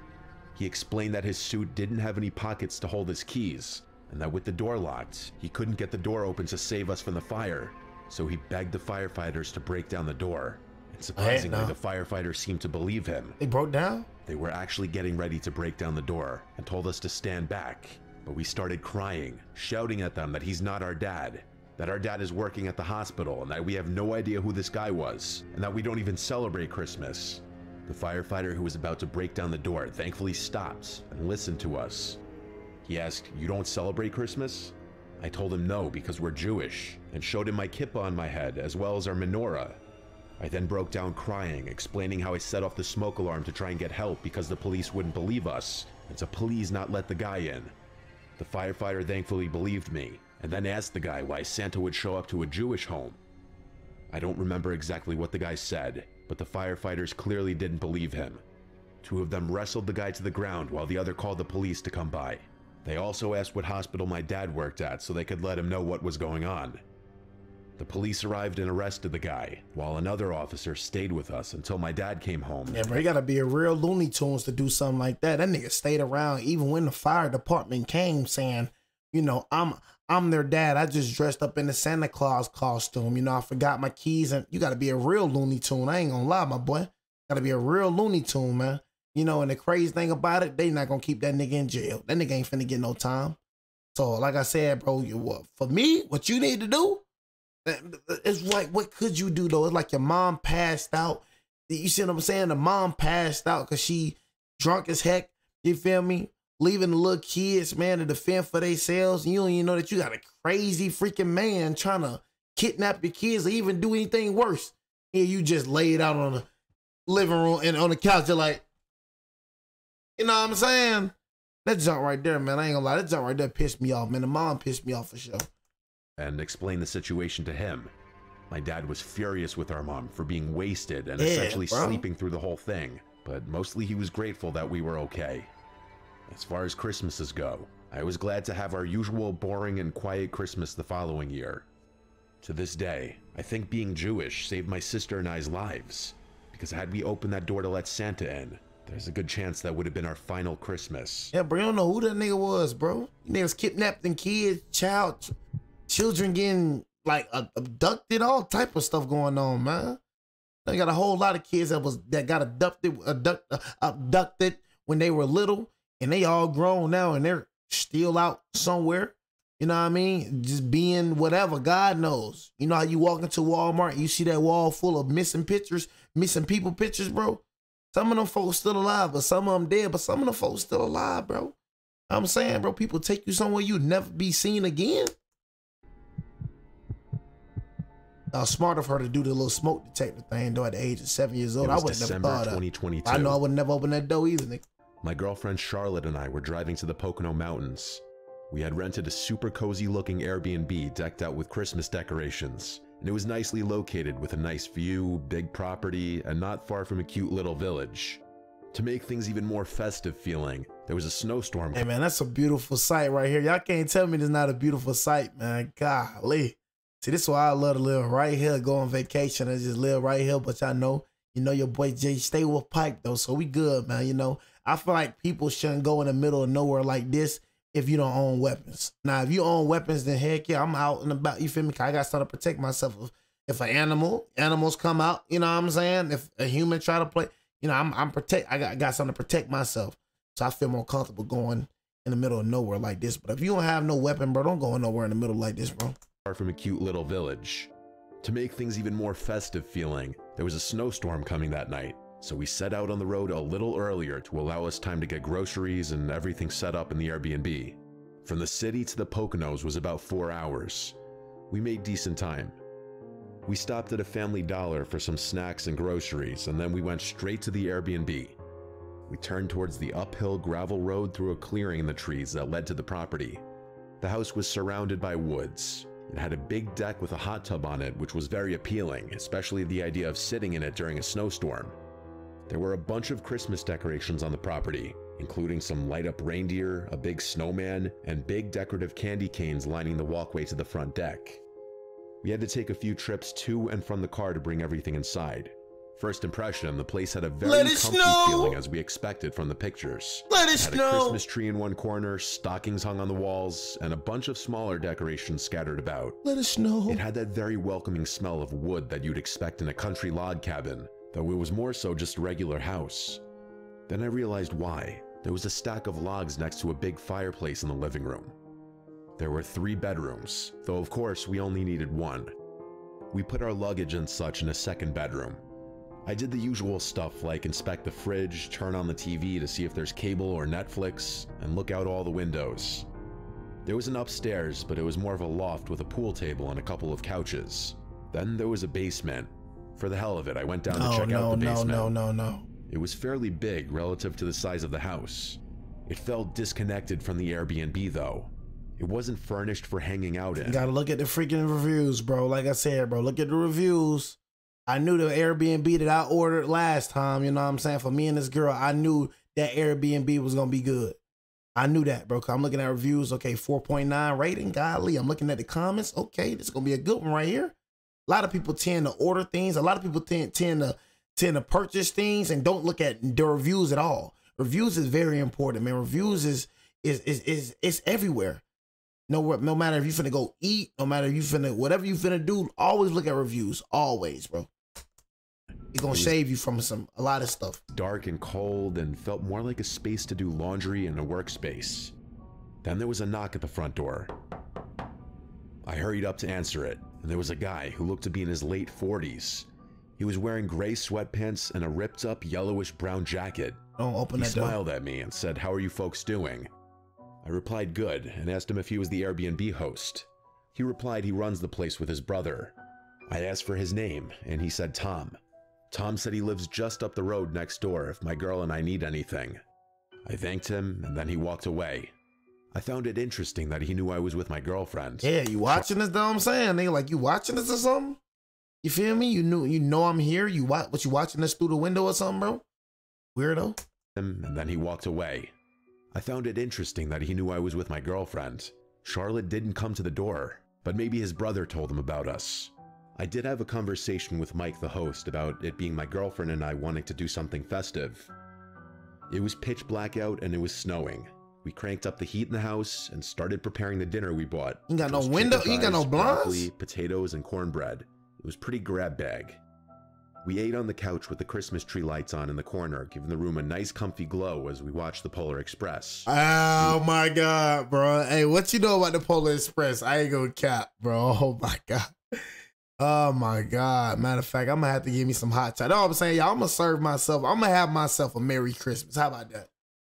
[SPEAKER 2] He explained that his suit didn't have any pockets to hold his keys, and that with the door locked, he couldn't get the door open to save us from the fire, so he begged the firefighters to break down the door. And surprisingly, the firefighters seemed to believe him.
[SPEAKER 1] They broke down?
[SPEAKER 2] They were actually getting ready to break down the door and told us to stand back, but we started crying, shouting at them that he's not our dad, that our dad is working at the hospital and that we have no idea who this guy was, and that we don't even celebrate Christmas. The firefighter who was about to break down the door thankfully stopped and listened to us. He asked, "You don't celebrate Christmas?" I told him no because we're Jewish, and showed him my kippah on my head as well as our menorah. I then broke down crying, explaining how I set off the smoke alarm to try and get help because the police wouldn't believe us, and to please not let the guy in. The firefighter thankfully believed me, and then asked the guy why Santa would show up to a Jewish home. I don't remember exactly what the guy said, but the firefighters clearly didn't believe him. 2 of them wrestled the guy to the ground while the other called the police to come by. They also asked what hospital my dad worked at so they could let him know what was going on. The police arrived and arrested the guy, while another officer stayed with us until my dad came home.
[SPEAKER 1] Yeah, bro, you gotta be a real Looney Tunes to do something like that. That nigga stayed around even when the fire department came saying, you know, I'm their dad. I just dressed up in the Santa Claus costume. You know, I forgot my keys. And you gotta be a real Looney Tune. I ain't gonna lie, my boy. Gotta be a real Looney Tune, man. You know, and the crazy thing about it, they not gonna keep that nigga in jail. That nigga ain't finna get no time. So, like I said, bro, for me, what you need to do, it's like, what could you do though? It's like your mom passed out. You see what I'm saying? The mom passed out because she drunk as heck. You feel me? Leaving the little kids, man, to defend for themselves. You don't even know that you got a crazy freaking man trying to kidnap your kids or even do anything worse. And you just laid out on the living room and on the couch. You're like, you know what I'm saying? That junk right there, man. I ain't gonna lie. That junk right there pissed me off, man. The mom pissed me off for sure.
[SPEAKER 2] And explained the situation to him. My dad was furious with our mom for being wasted and essentially sleeping through the whole thing, but mostly he was grateful that we were okay. As far as Christmases go, I was glad to have our usual boring and quiet Christmas the following year. To this day, I think being Jewish saved my sister and I's lives, because had we opened that door to let Santa in, there's a good chance that would have been our final Christmas.
[SPEAKER 1] Yeah, bro, you don't know who that nigga was, bro. You niggas kidnapping kids, children getting like abducted, all type of stuff going on, man. They got a whole lot of kids that got abducted when they were little, and they all grown now, and they're still out somewhere. You know what I mean? Just being whatever, God knows. You know how you walk into Walmart and you see that wall full of missing people pictures, bro? Some of them folks still alive, but some of them dead, but some of them folks still alive, bro. I'm saying, bro, people take you somewhere you'd never be seen again. Smart of her to do the little smoke detector thing, though, at the age of 7 years old. I would have never thought of it. I know I would never open that door either, nigga.
[SPEAKER 2] My girlfriend Charlotte and I were driving to the Pocono Mountains. We had rented a super cozy looking Airbnb decked out with Christmas decorations, and it was nicely located with a nice view, big property, and not far from a cute little village. To make things even more festive feeling, there was a snowstorm.
[SPEAKER 1] Hey man, that's a beautiful sight right here. Y'all can't tell me there's not a beautiful sight, man. Golly. See, this is why I love to live right here, go on vacation and just live right here. But y'all know, you know your boy Jay stay with Pipe though, so we good, man. You know, I feel like people shouldn't go in the middle of nowhere like this if you don't own weapons. Now, if you own weapons, then heck yeah, I'm out and about. You feel me? I got something to protect myself. If animals come out, you know what I'm saying? If a human try to play, you know, I got something to protect myself. So I feel more comfortable going in the middle of nowhere like this. But if you don't have no weapon, bro, don't go nowhere in the middle like this, bro.
[SPEAKER 2] Far from a cute little village. To make things even more festive feeling, there was a snowstorm coming that night, so we set out on the road a little earlier to allow us time to get groceries and everything set up in the Airbnb. From the city to the Poconos was about 4 hours. We made decent time. We stopped at a Family Dollar for some snacks and groceries, and then we went straight to the Airbnb. We turned towards the uphill gravel road through a clearing in the trees that led to the property. The house was surrounded by woods. It had a big deck with a hot tub on it, which was very appealing, especially the idea of sitting in it during a snowstorm. There were a bunch of Christmas decorations on the property, including some light-up reindeer, a big snowman, and big decorative candy canes lining the walkway to the front deck. We had to take a few trips to and from the car to bring everything inside. First impression, the place had a very comfy feeling as we expected from the pictures.
[SPEAKER 1] Let
[SPEAKER 2] it
[SPEAKER 1] it
[SPEAKER 2] had
[SPEAKER 1] snow.
[SPEAKER 2] a Christmas tree in one corner, stockings hung on the walls, and a bunch of smaller decorations scattered about.
[SPEAKER 1] Let it snow.
[SPEAKER 2] It had that very welcoming smell of wood that you'd expect in a country log cabin, though it was more so just a regular house. Then I realized why. There was a stack of logs next to a big fireplace in the living room. There were 3 bedrooms, though of course we only needed 1. We put our luggage and such in a second bedroom. I did the usual stuff like inspect the fridge, turn on the TV to see if there's cable or Netflix, and look out all the windows. There was an upstairs, but it was more of a loft with a pool table and a couple of couches. Then there was a basement. For the hell of it, I went down to check out the basement.
[SPEAKER 1] No.
[SPEAKER 2] It was fairly big relative to the size of the house. It felt disconnected from the Airbnb though. It wasn't furnished for hanging out in.
[SPEAKER 1] You gotta look at the freaking reviews, bro. Like I said, bro, look at the reviews. I knew the Airbnb that I ordered last time, you know what I'm saying? For me and this girl, I knew that Airbnb was gonna be good. I knew that, bro. Cause I'm looking at reviews, okay, 4.9 rating, golly. I'm looking at the comments, okay, this is gonna be a good one right here. A lot of people tend to order things. A lot of people tend to purchase things and don't look at the reviews at all. Reviews is very important, man. Reviews is everywhere. No matter if you finna go eat, no matter if you finna, whatever you finna do, always look at reviews. Always, bro. It's gonna save you from a lot of stuff.
[SPEAKER 2] Dark and cold and felt more like a space to do laundry and a workspace. Then there was a knock at the front door. I hurried up to answer it, and there was a guy who looked to be in his late 40s. He was wearing gray sweatpants and a ripped up yellowish brown jacket.
[SPEAKER 1] Don't open that door.
[SPEAKER 2] He smiled at me and said, "How are you folks doing?" I replied good and asked him if he was the Airbnb host. He replied he runs the place with his brother. I asked for his name and he said Tom. Tom said he lives just up the road next door if my girl and I need anything. I thanked him and then he walked away. I found it interesting that he knew I was with my girlfriend.
[SPEAKER 1] Yeah, you watching this, though I'm saying? They like, you watching this or something? You feel me? You know I'm here. You watching this through the window or something, bro? Weirdo.
[SPEAKER 2] And then he walked away. I found it interesting that he knew I was with my girlfriend. Charlotte didn't come to the door, but maybe his brother told him about us. I did have a conversation with Mike, the host, about it being my girlfriend and I wanting to do something festive. It was pitch black out and it was snowing. We cranked up the heat in the house and started preparing the dinner we bought.
[SPEAKER 1] You got no window? You got no blinds?
[SPEAKER 2] Broccoli, potatoes, and cornbread. It was pretty grab bag. We ate on the couch with the Christmas tree lights on in the corner, giving the room a nice comfy glow as we watched the Polar Express.
[SPEAKER 1] Oh my God, bro. Hey, what you know about the Polar Express? I ain't gonna cap, bro. Oh my God. Oh my God. Matter of fact, I'm gonna have to give me some hot chocolate. You know what I'm saying? Y'all, I'm gonna serve myself. I'm gonna have myself a Merry Christmas. How about that?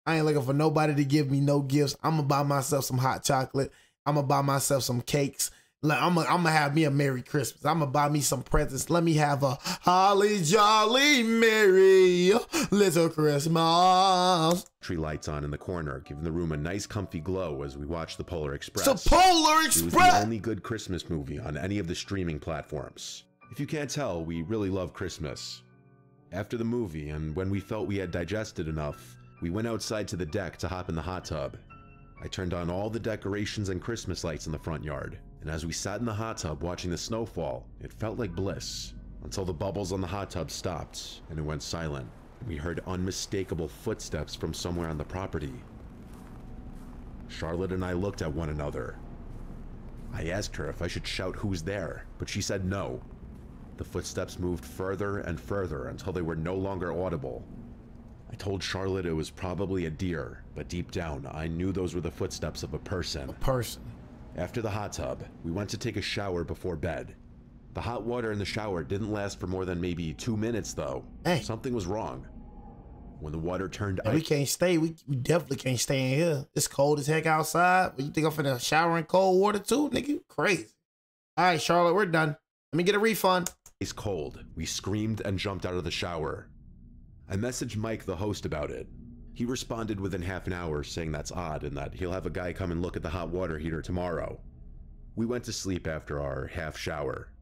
[SPEAKER 1] I ain't looking for nobody to give me no gifts. I'm gonna buy myself some hot chocolate. I'm gonna buy myself some cakes. I'm gonna have me a Merry Christmas. I'm gonna buy me some presents. Let me have a holly jolly merry little Christmas.
[SPEAKER 2] Tree lights on in the corner, giving the room a nice comfy glow as we watched the Polar Express.
[SPEAKER 1] The Polar Express!
[SPEAKER 2] It was the only good Christmas movie on any of the streaming platforms. If you can't tell, we really love Christmas. After the movie, and when we felt we had digested enough, we went outside to the deck to hop in the hot tub. I turned on all the decorations and Christmas lights in the front yard, and as we sat in the hot tub watching the snowfall, it felt like bliss, until the bubbles on the hot tub stopped and it went silent. We heard unmistakable footsteps from somewhere on the property. Charlotte and I looked at one another. I asked her if I should shout who's there, but she said no. The footsteps moved further and further until they were no longer audible. I told Charlotte it was probably a deer, but deep down, I knew those were the footsteps of a person.
[SPEAKER 1] A person.
[SPEAKER 2] After the hot tub, we went to take a shower before bed. The hot water in the shower didn't last for more than maybe 2 minutes though.
[SPEAKER 1] Hey.
[SPEAKER 2] Something was wrong. When the water turned
[SPEAKER 1] we can't stay. We definitely can't stay in here. It's cold as heck outside. You think I'm finna shower in cold water too? Nigga, you crazy. All right, Charlotte, we're done. Let me get a refund.
[SPEAKER 2] It's cold. We screamed and jumped out of the shower. I messaged Mike, the host, about it. He responded within half an hour saying that's odd and that he'll have a guy come and look at the hot water heater tomorrow. We went to sleep after our half shower.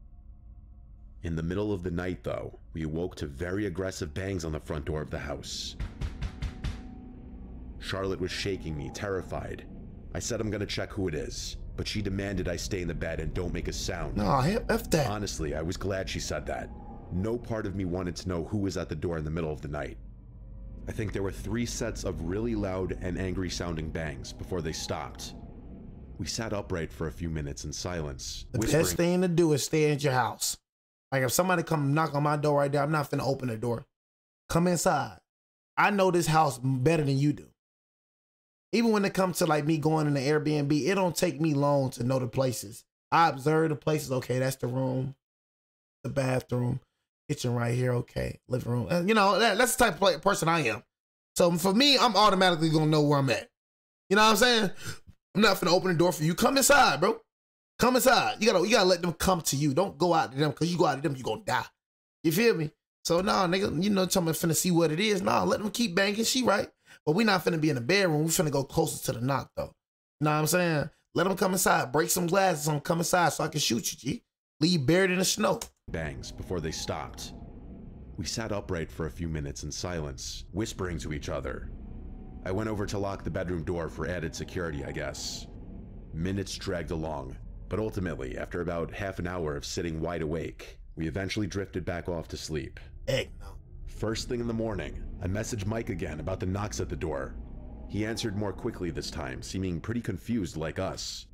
[SPEAKER 2] In the middle of the night, though, we awoke to very aggressive bangs on the front door of the house. Charlotte was shaking me, terrified. I said I'm gonna check who it is, but she demanded I stay in the bed and don't make a sound.
[SPEAKER 1] No, F that.
[SPEAKER 2] Honestly, I was glad she said that. No part of me wanted to know who was at the door in the middle of the night. I think there were 3 sets of really loud and angry sounding bangs before they stopped. We sat upright for a few minutes in silence.
[SPEAKER 1] The best thing to do is stay at your house. Like if somebody come knock on my door right there, I'm not finna open the door. Come inside. I know this house better than you do. Even when it comes to like me going in the Airbnb, it don't take me long to know the places. I observe the places. Okay, that's the room, the bathroom, kitchen right here. Okay, living room. And, you know, that's the type of person I am. So for me, I'm automatically gonna know where I'm at. You know what I'm saying? I'm not finna open the door for you. Come inside, bro. Come inside. You gotta let them come to you. Don't go out to them, because you go out to them, you gonna die. You feel me? So nah, nigga, you know, tell me finna see what it is. Nah, let them keep banging. She right. But we not finna be in the bedroom. We finna go closer to the knock, though. You know what I'm saying? Let them come inside. Break some glasses on, come inside so I can shoot you, G. Leave buried in the snow.
[SPEAKER 2] Bangs before they stopped. We sat upright for a few minutes in silence, whispering to each other. I went over to lock the bedroom door for added security, I guess. Minutes dragged along, but ultimately, after about half an hour of sitting wide awake, we eventually drifted back off to sleep.
[SPEAKER 1] Heck no.
[SPEAKER 2] First thing in the morning, I messaged Mike again about the knocks at the door. He answered more quickly this time, seeming pretty confused like us.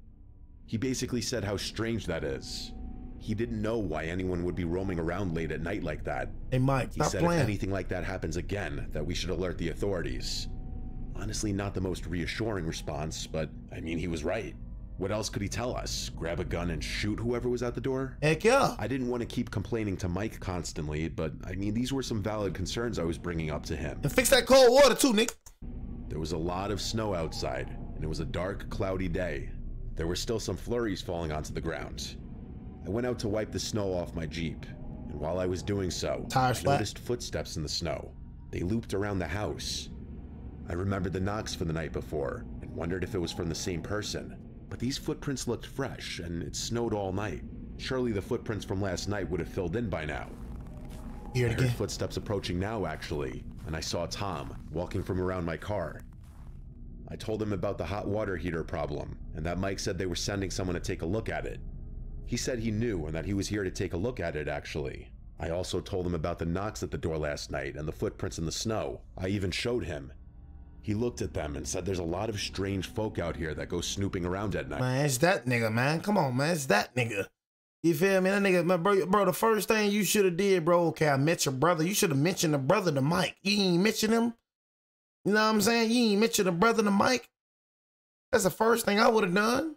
[SPEAKER 2] He basically said how strange that is. He didn't know why anyone would be roaming around late at night like that.
[SPEAKER 1] Hey Mike,
[SPEAKER 2] he said if anything like that happens again, that we should alert the authorities. Honestly, not the most reassuring response, but I mean, he was right. What else could he tell us? Grab a gun and shoot whoever was at the door?
[SPEAKER 1] Heck yeah.
[SPEAKER 2] I didn't want to keep complaining to Mike constantly, but I mean, these were some valid concerns I was bringing up to him.
[SPEAKER 1] And fix that cold water too, Nick.
[SPEAKER 2] There was a lot of snow outside, and it was a dark, cloudy day. There were still some flurries falling onto the ground. I went out to wipe the snow off my Jeep, and while I was doing so, I noticed footsteps in the snow. They looped around the house. I remembered the knocks from the night before, and wondered if it was from the same person. But these footprints looked fresh, and it snowed all night. Surely the footprints from last night would have filled in by now. I heard footsteps approaching now, actually, and I saw Tom walking from around my car. I told him about the hot water heater problem, and that Mike said they were sending someone to take a look at it. He said he knew and that he was here to take a look at it, actually. I also told him about the knocks at the door last night and the footprints in the snow. I even showed him. He looked at them and said there's a lot of strange folk out here that go snooping around at night.
[SPEAKER 1] Man, it's that nigga, man. Come on, man. It's that nigga. You feel me? That nigga, man, bro, the first thing you should have did, bro, okay, I met your brother. You should have mentioned the brother to Mike. You ain't mention him. You know what I'm saying? You ain't mention the brother to Mike. That's the first thing I would have done.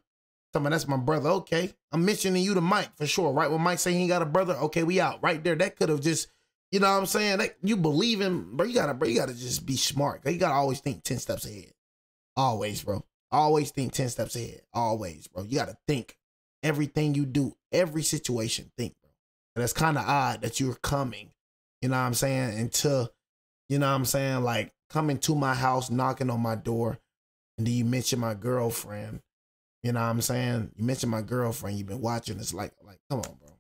[SPEAKER 1] Tell me that's my brother. Okay. I'm mentioning you to Mike for sure. Right when Mike say he ain't got a brother, okay, we out. Right there. That could have just, you know what I'm saying? That, you believe him, bro. You gotta just be smart. You gotta always think 10 steps ahead. Always, bro. Always think 10 steps ahead. Always, bro. You gotta think everything you do, every situation, think, bro. And that's kind of odd that you're coming, you know what I'm saying, into, you know what I'm saying, like coming to my house, knocking on my door, and then you mention my girlfriend. You know what I'm saying? You mentioned my girlfriend. You've been watching this. Like, come on, bro.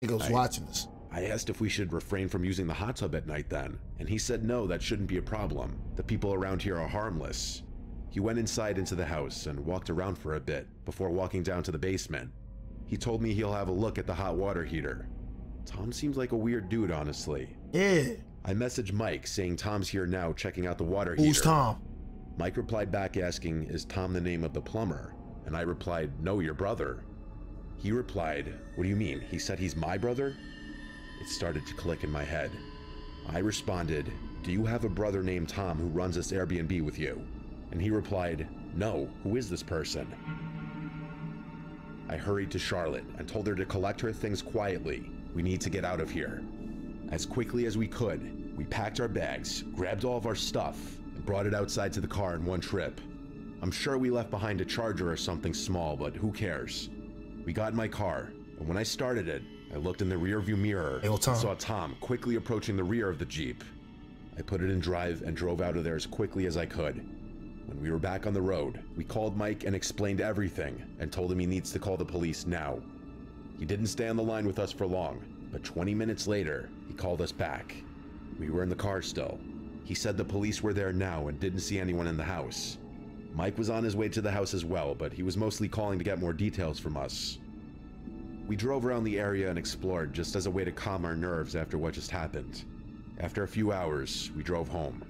[SPEAKER 1] He goes watching this.
[SPEAKER 2] I asked if we should refrain from using the hot tub at night then, and he said no, that shouldn't be a problem. The people around here are harmless. He went inside into the house and walked around for a bit before walking down to the basement. He told me he'll have a look at the hot water heater. Tom seems like a weird dude, honestly.
[SPEAKER 1] Yeah.
[SPEAKER 2] I messaged Mike saying Tom's here now checking out the water heater.
[SPEAKER 1] Who's Tom?
[SPEAKER 2] Mike replied back asking, is Tom the name of the plumber? And I replied, no, your brother. He replied, what do you mean? He said he's my brother? It started to click in my head. I responded, do you have a brother named Tom who runs this Airbnb with you? And he replied, no, who is this person? I hurried to Charlotte and told her to collect her things quietly. We need to get out of here. As quickly as we could, We packed our bags, grabbed all of our stuff, and brought it outside to the car in one trip. I'm sure we left behind a charger or something small, but who cares? We got in my car, and when I started it, I looked in the rearview mirror and saw Tom quickly approaching the rear of the Jeep. I put it in drive and drove out of there as quickly as I could. When we were back on the road, we called Mike and explained everything and told him he needs to call the police now. He didn't stay on the line with us for long, but 20 minutes later, he called us back. We were in the car still. He said the police were there now and didn't see anyone in the house. Mike was on his way to the house as well, but he was mostly calling to get more details from us. We drove around the area and explored just as a way to calm our nerves after what just happened. After a few hours, we drove home.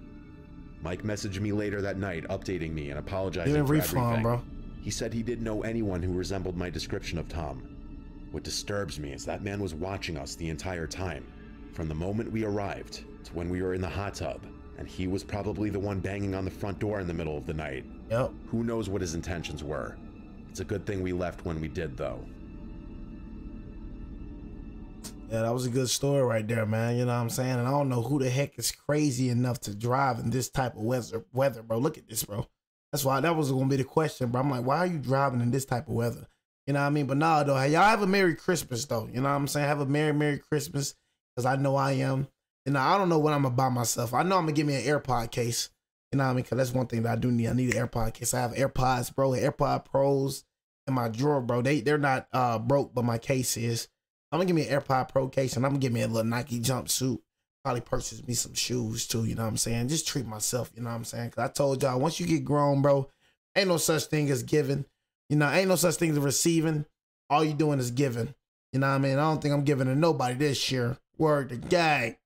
[SPEAKER 2] Mike messaged me later that night, updating me and apologizing for everything.
[SPEAKER 1] Bro.
[SPEAKER 2] He said he didn't know anyone who resembled my description of Tom. What disturbs me is that man was watching us the entire time, from the moment we arrived to when we were in the hot tub, and he was probably the one banging on the front door in the middle of the night.
[SPEAKER 1] Yep.
[SPEAKER 2] Who knows what his intentions were? It's a good thing we left when we did, though.
[SPEAKER 1] Yeah, that was a good story right there, man. You know what I'm saying? And I don't know who the heck is crazy enough to drive in this type of weather, bro. Look at this, bro. That's why that was going to be the question, bro. I'm like, why are you driving in this type of weather? You know what I mean? But nah, though, hey, y'all have a Merry Christmas, though. You know what I'm saying? Have a Merry Christmas, because I know I am. You know, I don't know what I'm going to buy myself. I know I'm going to give me an AirPod case. You know what I mean? Because that's one thing that I do need. I need an AirPod case. I have AirPods, bro, AirPod Pros in my drawer, bro. They're not broke, but my case is. I'm gonna give me an AirPod Pro case, and I'm gonna give me a little Nike jumpsuit. Probably purchase me some shoes too, you know what I'm saying? Just treat myself, you know what I'm saying? Because I told y'all, once you get grown, bro, ain't no such thing as giving. You know, ain't no such thing as receiving. All you doing is giving. You know what I mean? I don't think I'm giving to nobody this year. Word to gang.